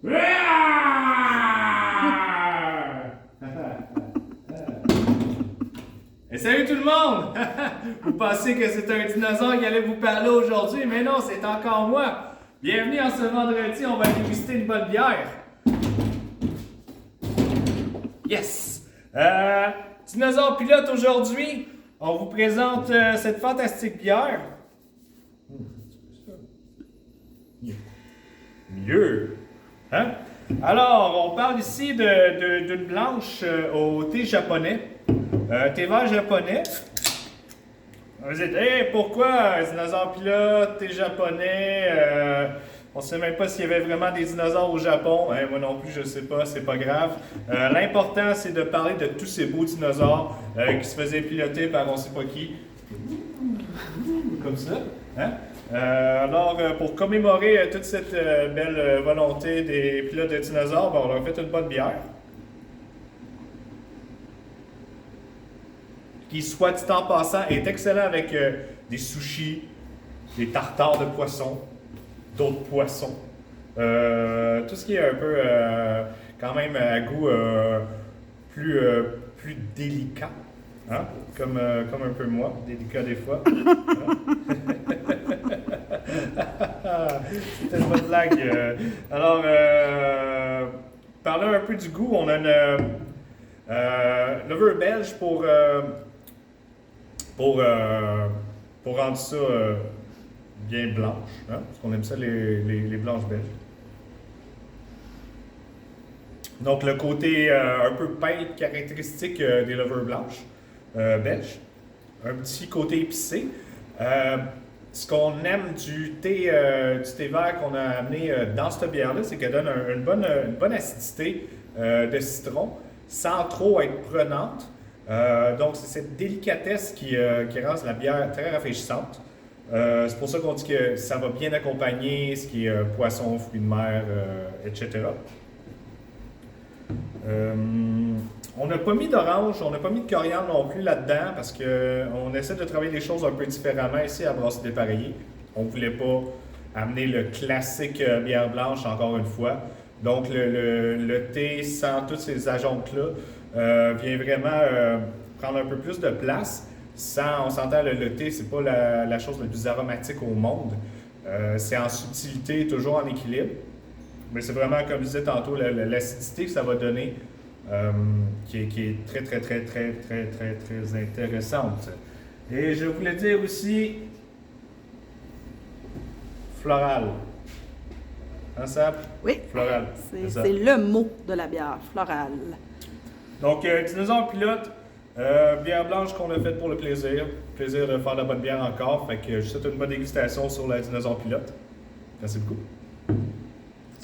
Et salut tout le monde! Vous pensez que c'est un dinosaure qui allait vous parler aujourd'hui, mais non, c'est encore moi! Bienvenue en ce vendredi, on va déguster une bonne bière! Yes! Dinosaure Pilote aujourd'hui, on vous présente cette fantastique bière. Mieux! Hein? Alors, on parle ici d'une blanche au thé japonais. Thé vert japonais. Vous dites, hey, pourquoi dinosaure pilote, thé japonais? On ne sait même pas s'il y avait vraiment des dinosaures au Japon. Moi non plus, je ne sais pas, c'est pas grave. L'important, c'est de parler de tous ces beaux dinosaures qui se faisaient piloter par on ne sait pas qui. Comme ça. Hein? Alors, pour commémorer toute cette belle volonté des pilotes de dinosaures, on leur a fait une bonne bière. Qui, soit dit en passant, est excellent avec des sushis, des tartares de poissons, d'autres poissons. Tout ce qui est un peu, quand même, à goût plus délicat. Hein? Comme un peu moi, délicat des fois. C'était une bonne blague. Alors, parlons un peu du goût. On a une levure belge pour rendre ça bien blanche, hein? Parce qu'on aime ça les blanches belges. Donc le côté un peu peint caractéristique des levures blanches belges. Un petit côté épicé. Ce qu'on aime du thé vert qu'on a amené dans cette bière-là, c'est qu'elle donne une bonne acidité de citron, sans trop être prenante. Donc, c'est cette délicatesse qui rend la bière très rafraîchissante. C'est pour ça qu'on dit que ça va bien accompagner ce qui est poisson, fruits de mer, etc. On n'a pas mis d'orange, on n'a pas mis de coriandre non plus là-dedans parce qu'on essaie de travailler les choses un peu différemment ici à Brasserie Dépareillée. On ne voulait pas amener le classique bière blanche encore une fois. Donc, le thé sans tous ces adjoncts-là vient vraiment prendre un peu plus de place. On s'entend, le thé, c'est pas la chose la plus aromatique au monde. C'est en subtilité, toujours en équilibre. Mais c'est vraiment, comme je disais tantôt, l'acidité que ça va donner qui est très, très, très, très, très, très, très intéressante. Et je voulais dire aussi floral. Hein, Sab? Oui, floral. C'est le mot de la bière, floral. Donc, dinosaure pilote, bière blanche qu'on a faite pour le plaisir. Plaisir de faire de la bonne bière encore. Fait que je vous souhaite une bonne dégustation sur la dinosaure pilote. Merci beaucoup.